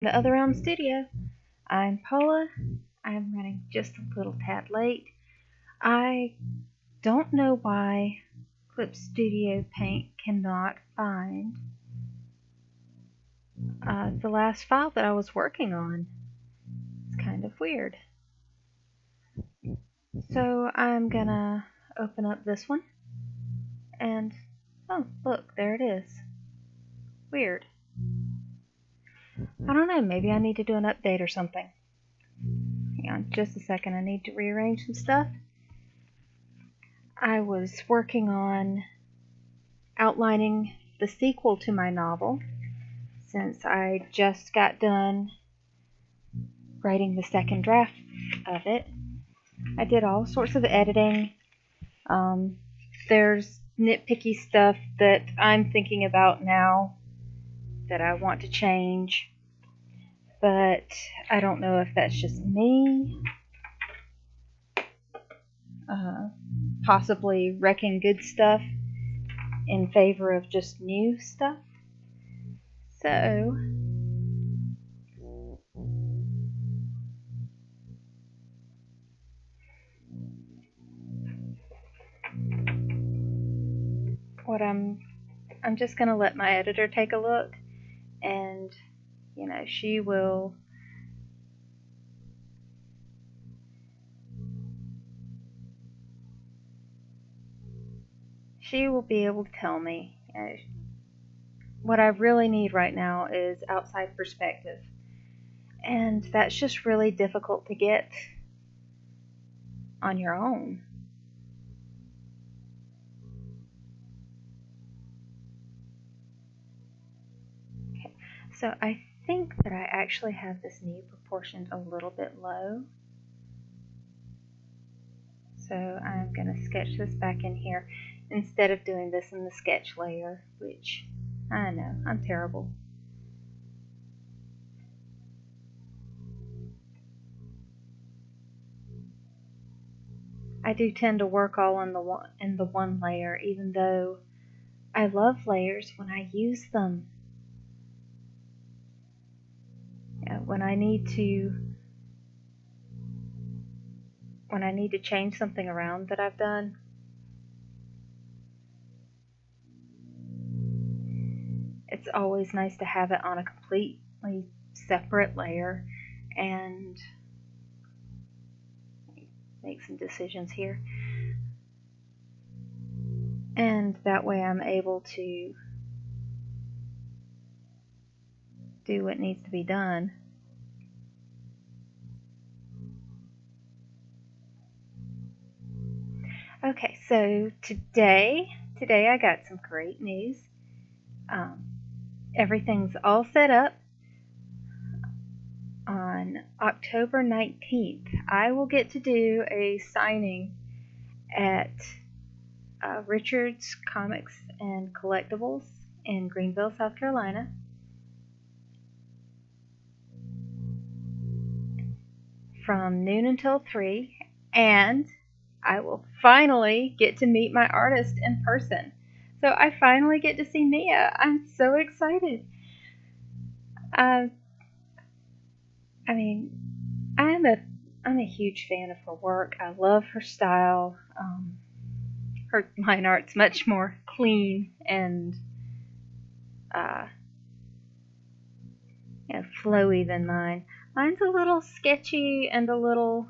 The Other Realm Studio. I'm Paula. I'm running just a little tad late. I don't know why Clip Studio Paint cannot find the last file that I was working on. It's kind of weird. So I'm gonna open up this one and oh, look, there it is. Weird. I don't know, maybe I need to do an update or something. Hang on just a second, I need to rearrange some stuff. I was working on outlining the sequel to my novel since I just got done writing the second draft of it. I did all sorts of editing. There's nitpicky stuff that I'm thinking about now that I want to change, but I don't know if that's just me. Possibly wrecking good stuff in favor of just new stuff. So, what I'm just gonna let my editor take a look, and she will be able to tell me. What I really need right now is outside perspective, and that's just really difficult to get on your own. Okay, so I think that I actually have this knee proportioned a little bit low. So I'm going to sketch this back in here instead of doing this in the sketch layer, which I know, I'm terrible. I do tend to work all in the one layer, even though I love layers when I use them. When I need to change something around that I've done, it's always nice to have it on a completely separate layer and make some decisions here. And that way I'm able to do what needs to be done. Okay, so today I got some great news. Everything's all set up. On October 19th, I will get to do a signing at Richard's Comics and Collectibles in Greenville, South Carolina. From noon until 3, and I will finally get to meet my artist in person. So I finally get to see Mia. I'm so excited. I mean, I'm a huge fan of her work. I love her style. Her line art's much more clean and flowy than mine. Mine's a little sketchy and a little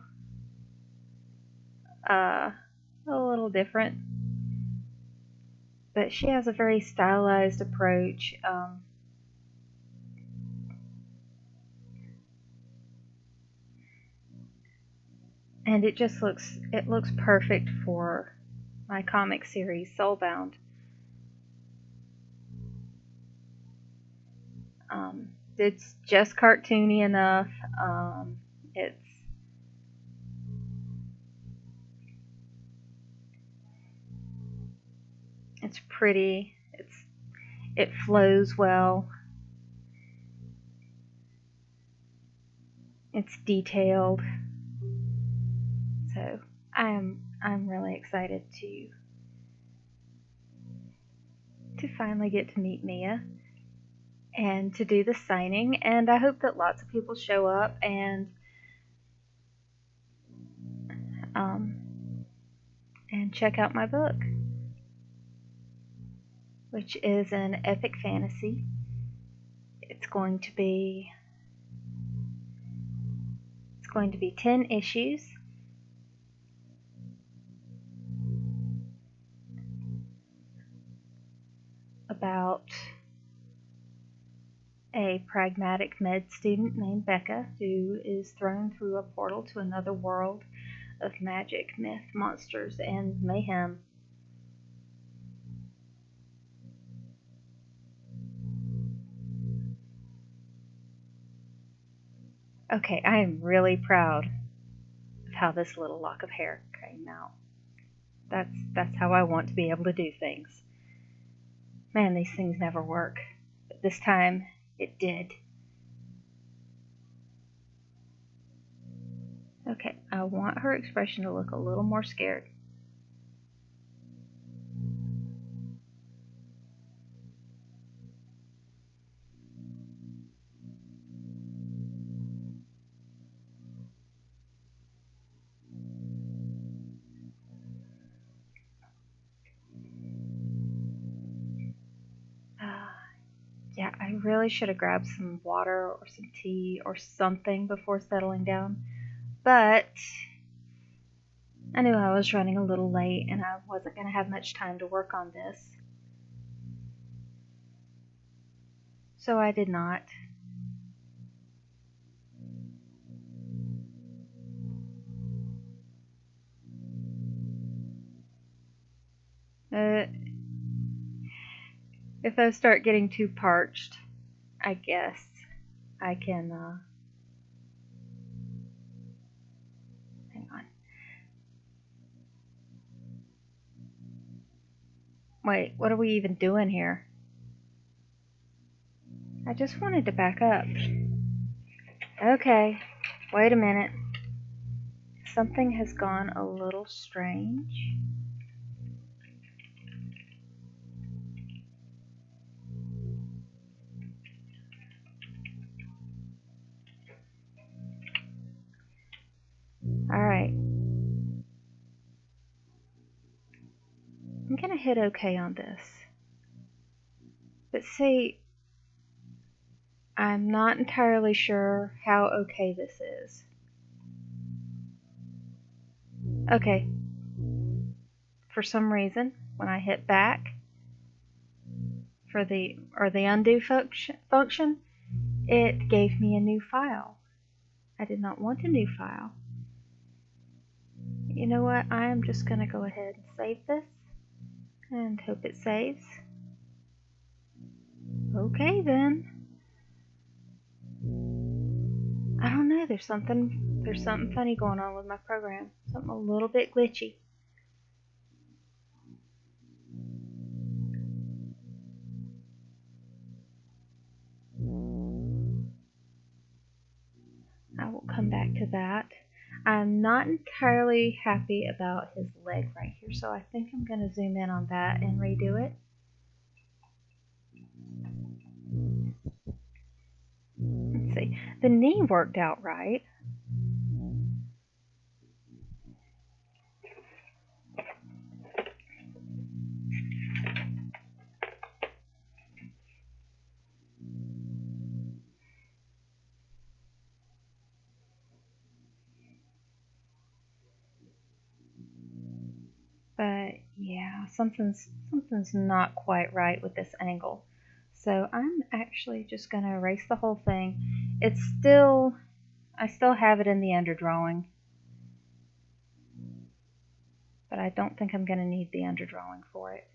different, but she has a very stylized approach. And it looks perfect for my comic series Soulbound. It's just cartoony enough. It's pretty. It flows well. It's detailed. So I'm really excited to finally get to meet Mia. and to do the signing, and I hope that lots of people show up um, and check out my book, which is an epic fantasy. It's going to be 10 issues. About a pragmatic med student named Becca who is thrown through a portal to another world of magic, myth, monsters, and mayhem. Okay, I am really proud of how this little lock of hair came out. That's how I want to be able to do things. Man, these things never work. But this time, it did. Okay, I want her expression to look a little more scared. Yeah, I really should have grabbed some water or some tea or something before settling down. But I knew I was running a little late and I wasn't going to have much time to work on this. So I did not. If I start getting too parched, I guess I can, hang on. Wait, what are we even doing here? I just wanted to back up. Okay, wait a minute. Something has gone a little strange. Alright. I'm gonna hit OK on this. But see, I'm not entirely sure how OK this is. Okay. For some reason, when I hit back for the undo function, it gave me a new file. I did not want a new file. You know what? I am just going to go ahead and save this and hope it saves. Okay then. I don't know, there's something funny going on with my program. Something a little bit glitchy. I will come back to that. I'm not entirely happy about his leg right here, so I think I'm going to zoom in on that and redo it. Let's see. The knee worked out right. But yeah, something's not quite right with this angle. So I'm actually just going to erase the whole thing. I still have it in the underdrawing, but I don't think I'm going to need the underdrawing for it.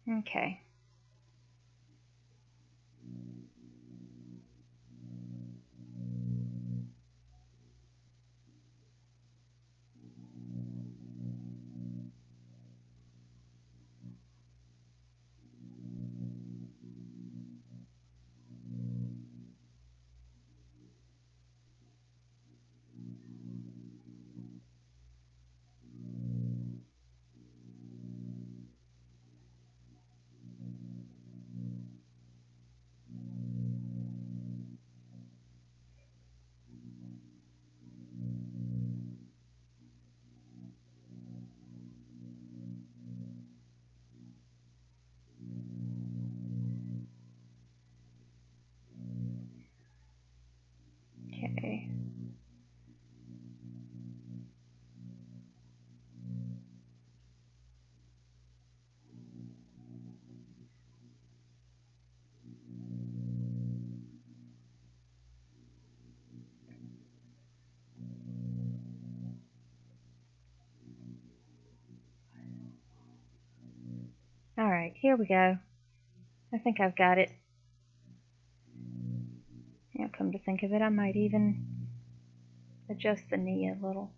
Okay. Okay. Alright, here we go. I think I've got it. Yeah, come to think of it, I might even adjust the knee a little.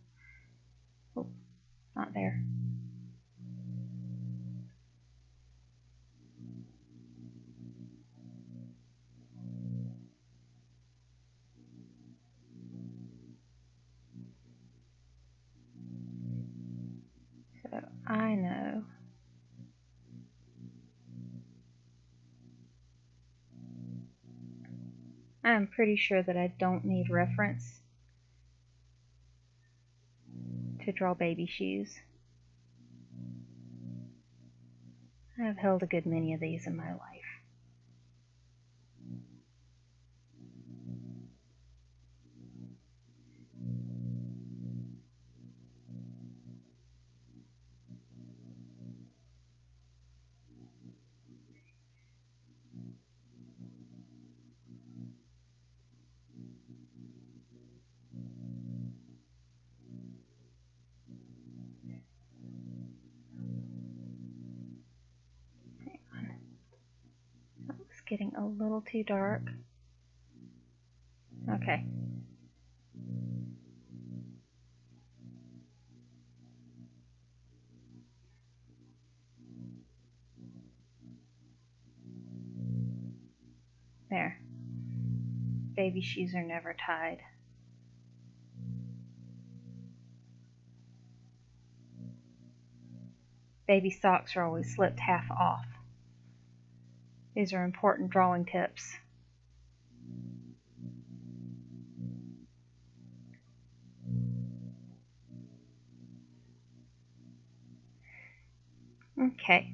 Oh, not there. So I know I'm pretty sure that I don't need reference to draw baby shoes. I've held a good many of these in my life. It's getting a little too dark. Okay. There. Baby shoes are never tied. Baby socks are always slipped half off. These are important drawing tips. Okay.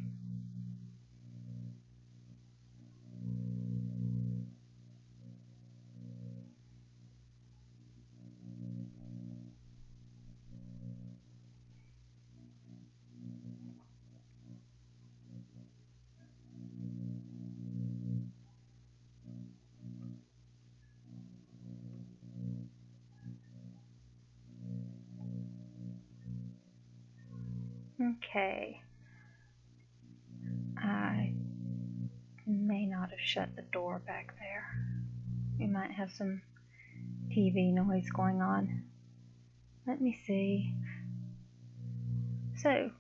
Okay. I may not have shut the door back there. We might have some TV noise going on. Let me see. So,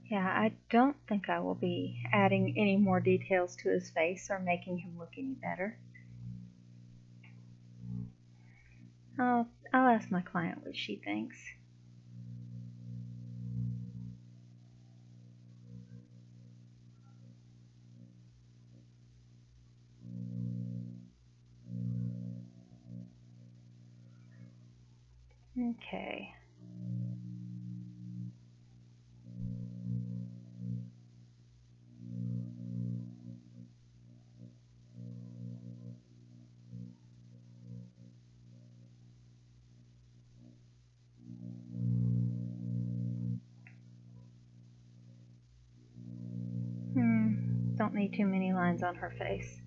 yeah, I don't think I will be adding any more details to his face or making him look any better. I'll ask my client what she thinks. Okay. Don't need too many lines on her face.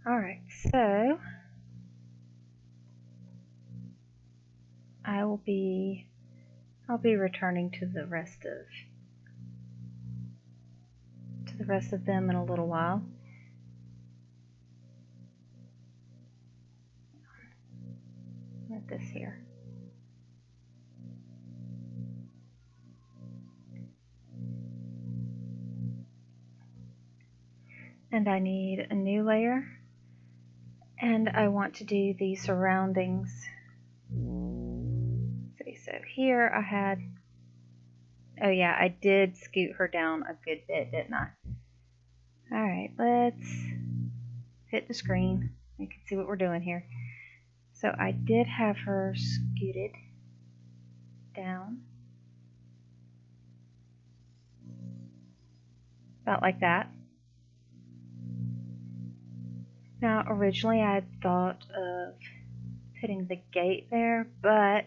Alright, so I'll be returning to the rest of them in a little while. Like this here. And I need a new layer, and I want to do the surroundings. See, so here I had, oh yeah, I did scoot her down a good bit, didn't I? Alright, let's hit the screen. You can see what we're doing here. So I did have her scooted down. About like that. Now, originally I had thought of putting the gate there, but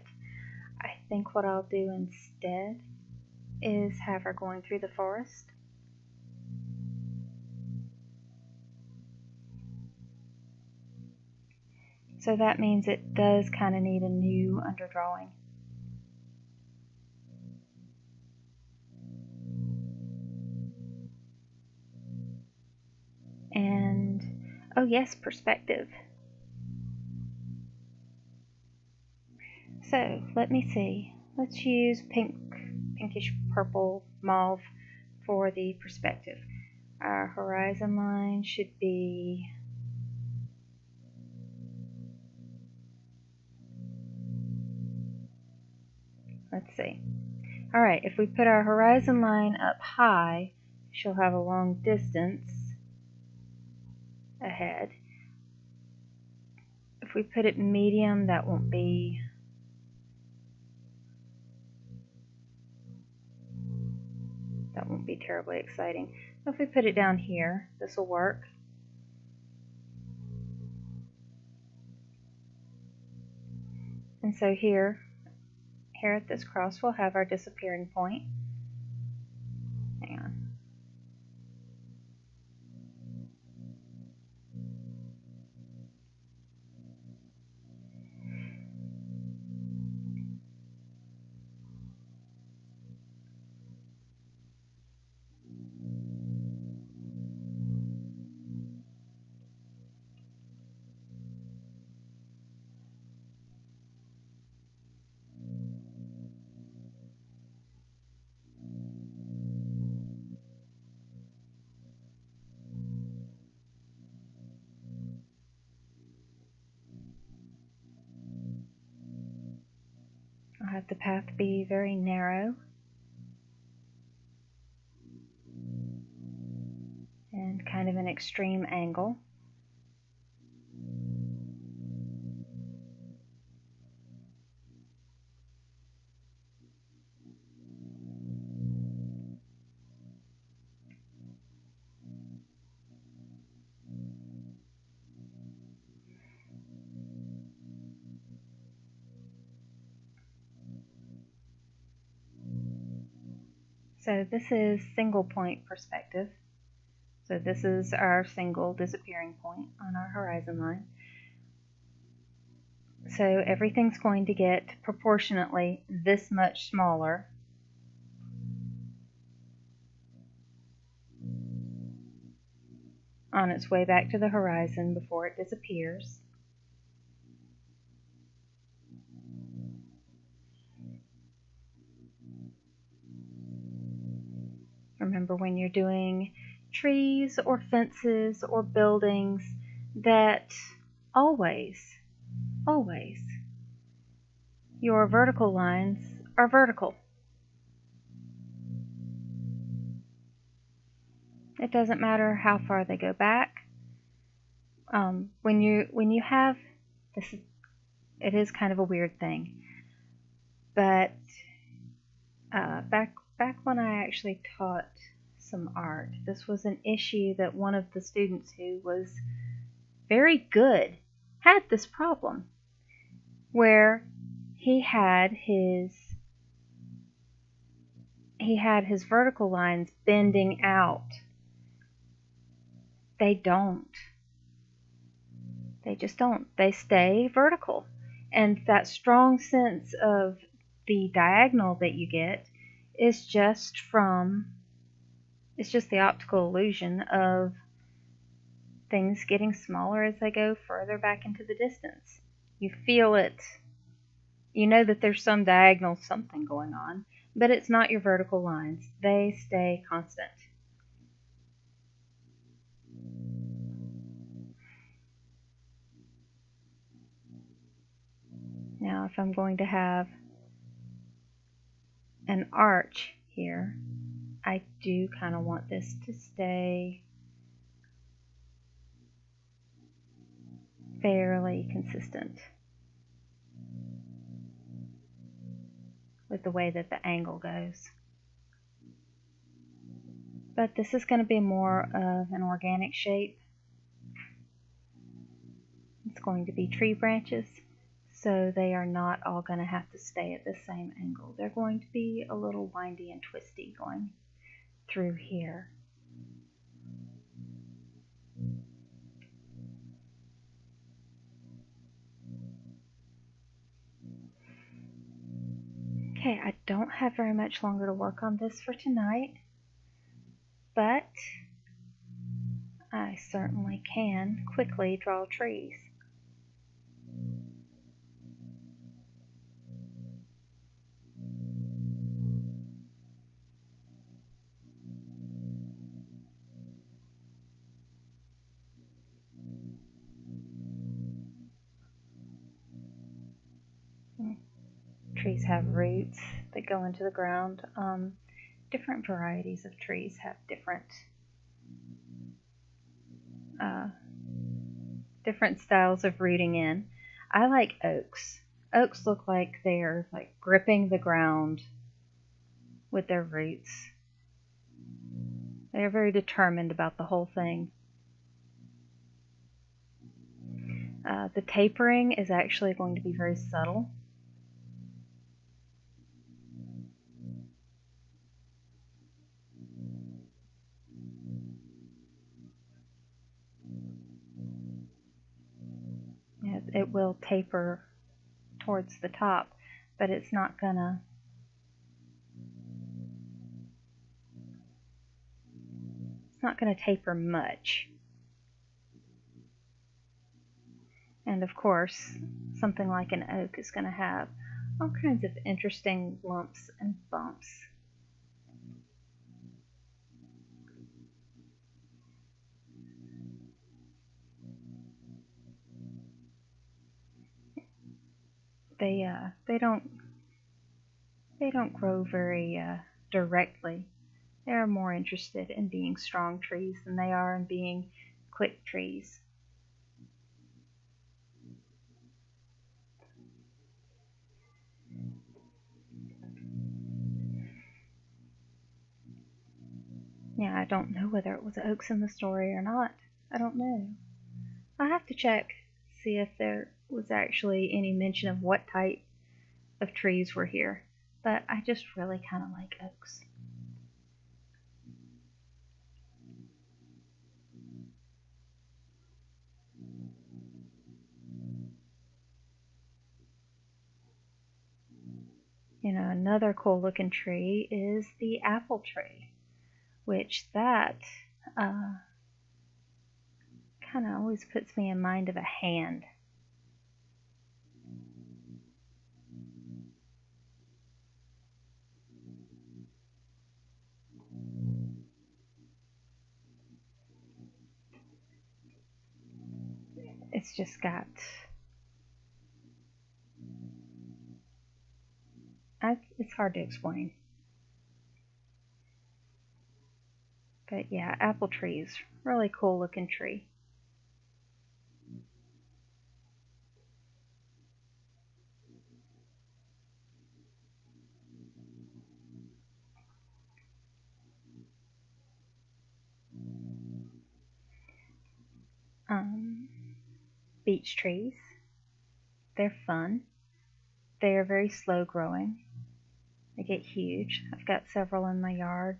I think what I'll do instead is have her going through the forest. So that means it does kind of need a new underdrawing. And, oh yes, perspective. So, let me see. Let's use pinkish purple mauve for the perspective. Our horizon line should be, let's see. Alright, if we put our horizon line up high, she'll have a long distance ahead. If we put it medium, that won't be terribly exciting. If we put it down here, this will work. And so here at this cross, we'll have our disappearing point. Hang on. I'll have the path be very narrow and kind of an extreme angle. So this is single point perspective. So this is our single disappearing point on our horizon line. So everything's going to get proportionately this much smaller. On its way back to the horizon before it disappears. Remember, when you're doing trees or fences or buildings, that always, your vertical lines are vertical. It doesn't matter how far they go back. When you have this, it is kind of a weird thing, but back when I actually taught some art, this was an issue that one of the students who was very good had this problem, where he had his vertical lines bending out. They don't. They just don't. They stay vertical. And that strong sense of the diagonal that you get is just the optical illusion of things getting smaller as they go further back into the distance. You feel it. You know that there's some diagonal something going on, but it's not your vertical lines. They stay constant. Now, if I'm going to have an arch here, I do kind of want this to stay fairly consistent with the way that the angle goes. But this is going to be more of an organic shape. It's going to be tree branches, so they are not all going to have to stay at the same angle. They're going to be a little windy and twisty going through here. Okay, I don't have very much longer to work on this for tonight, but I certainly can quickly draw trees. Trees have roots that go into the ground. Different varieties of trees have different styles of rooting in. I like oaks. Oaks look like they're like gripping the ground with their roots. They're very determined about the whole thing. The tapering is actually going to be very subtle. It will taper towards the top, but it's not gonna taper much. And of course, something like an oak is going to have all kinds of interesting lumps and bumps. They don't grow very directly. They are more interested in being strong trees than they are in being quick trees. Yeah, I don't know whether it was oaks in the story or not. I don't know. I'll have to check, see if there was actually any mention of what type of trees were here. But I just really kind of like oaks. Another cool looking tree is the apple tree, which that kind of always puts me in mind of a hand. It's just got, it's hard to explain. But yeah, apple trees, really cool looking tree. Beech trees, they're fun. They are very slow growing. They get huge. I've got several in my yard.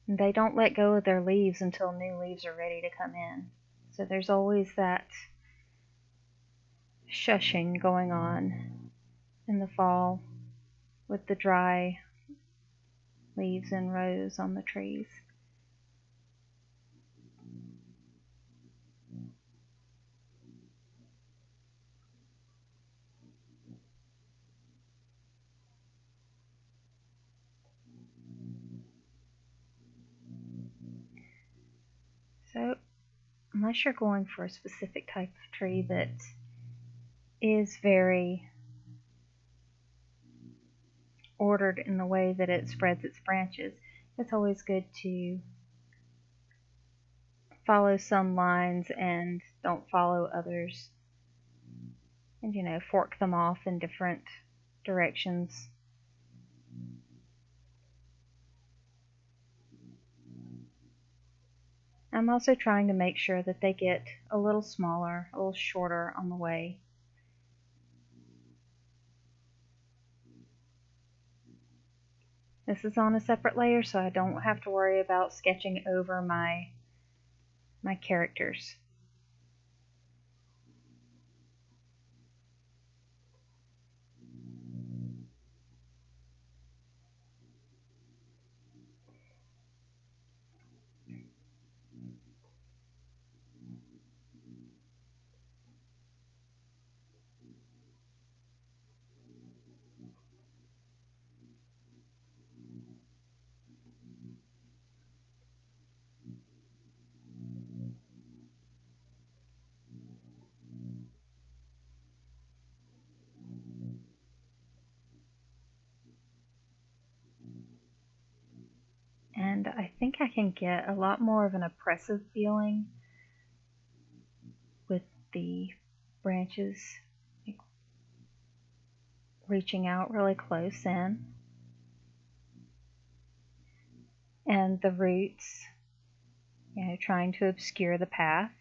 And they don't let go of their leaves until new leaves are ready to come in. So there's always that shushing going on in the fall with the dry leaves in rows on the trees. So unless you're going for a specific type of tree that is very ordered in the way that it spreads its branches, it's always good to follow some lines and don't follow others, and fork them off in different directions. I'm also trying to make sure that they get a little smaller, a little shorter on the way. This is on a separate layer, so I don't have to worry about sketching over my characters. And I think I can get a lot more of an oppressive feeling with the branches reaching out really close in, and the roots, trying to obscure the path.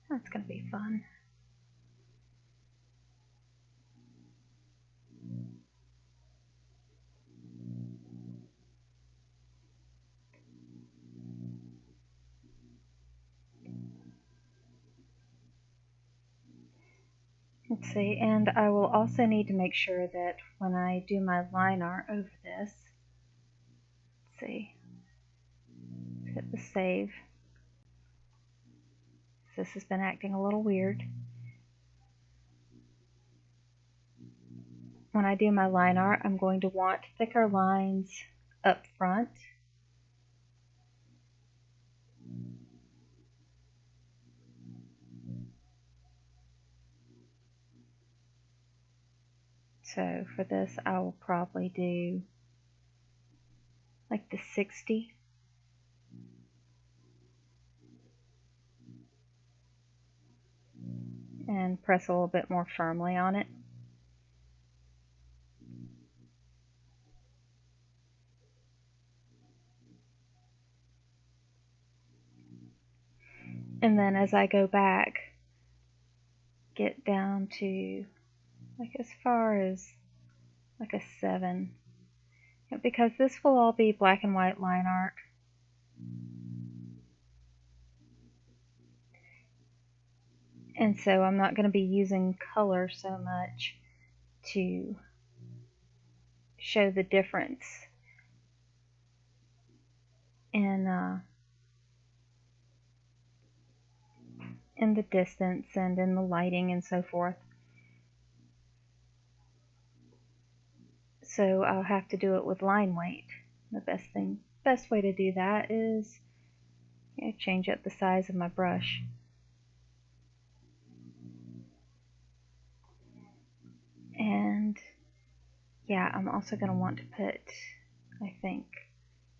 That's going to be fun. Let's see, and I will also need to make sure that when I do my line art over this, let's see, hit the save. This has been acting a little weird. When I do my line art, I'm going to want thicker lines up front. So for this, I will probably do like the 60. And press a little bit more firmly on it. And then as I go back, get down to like as far as like a 7. Because this will all be black and white line art. And so I'm not going to be using color so much to show the difference in the distance and in the lighting and so forth. So I'll have to do it with line weight. The best way to do that is change up the size of my brush. And yeah, I'm also going to want to put, I think,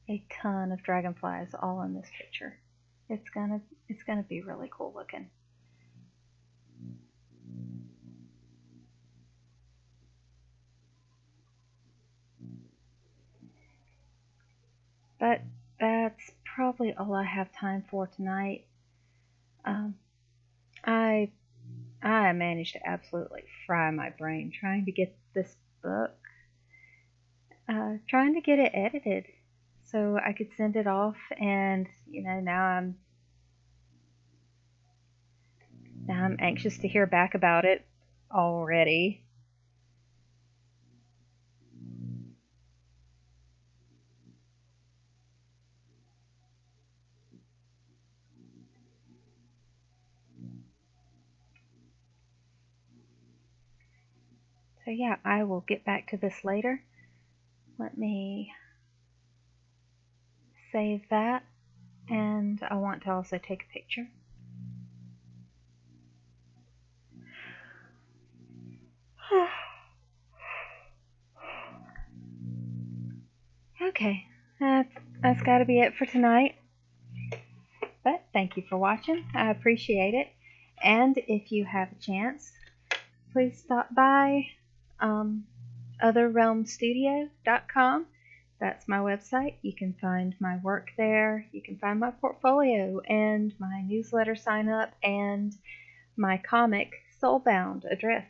a ton of dragonflies all in this picture. It's gonna be really cool looking. But that's probably all I have time for tonight. I managed to absolutely fry my brain trying to get this book, trying to get it edited. so I could send it off, and now I'm anxious to hear back about it already. So yeah, I will get back to this later. Let me save that, and I want to also take a picture. Okay, that's got to be it for tonight. But thank you for watching. I appreciate it. And if you have a chance, please stop by otherrealmstudio.com. That's my website. You can find my work there. You can find my portfolio and my newsletter sign up and my comic Soulbound Adrift.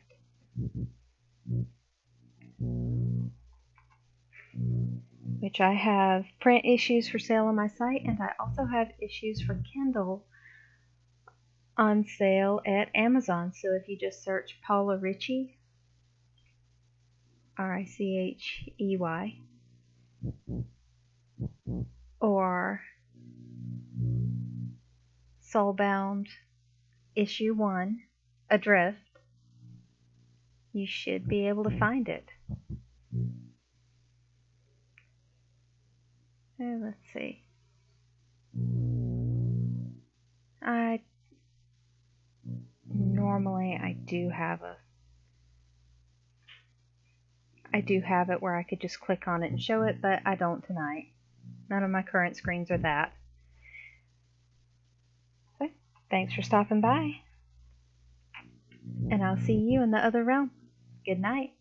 Which I have print issues for sale on my site, and I also have issues for Kindle on sale at Amazon. So if you just search Paula Richey, Richey, or Soulbound Issue 1, Adrift, you should be able to find it. Let's see. Normally I do have it where I could just click on it and show it, but I don't tonight. None of my current screens are that. So, thanks for stopping by, and I'll see you in the other realm. Good night.